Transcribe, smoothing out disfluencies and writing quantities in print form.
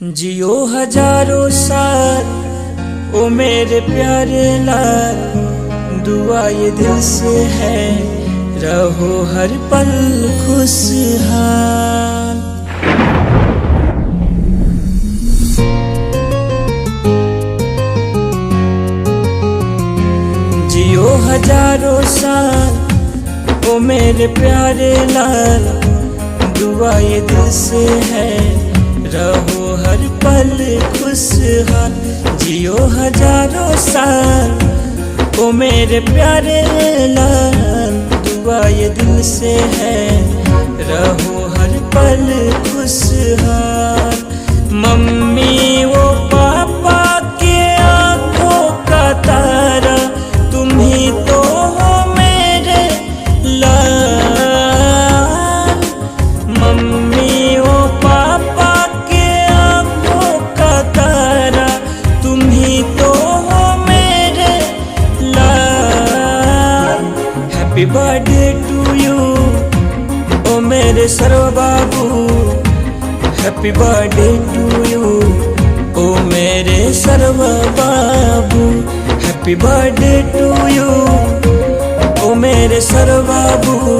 जियो हजारों साल ओ मेरे प्यारे लाल, दुआ ये दिल से है रहो हर पल खुशहाल। जियो हजारों साल ओ मेरे प्यारे लाल, दुआ ये दिल से है रहो हर पल खुशहाल। जियो हजारों साल ओ मेरे प्यारे लाल, दुआ ये दिल से है रहो हर पल खुशहाल। मम्मी वो पापा के आंखों का तारा, तुम ही तो हो मेरे लाल। मम्मी वो पापा के आंखों का तारा, तुम ही तो हो मेरे लाल। हैप्पी बर्थडे टू यू ओ मेरे सर्व बाबू, हैप्पी बर्थडे टू यू ओ मेरे सर्व बाबू। हैप्पी बर्थडे टू यू ओ मेरे सर्व बाबू।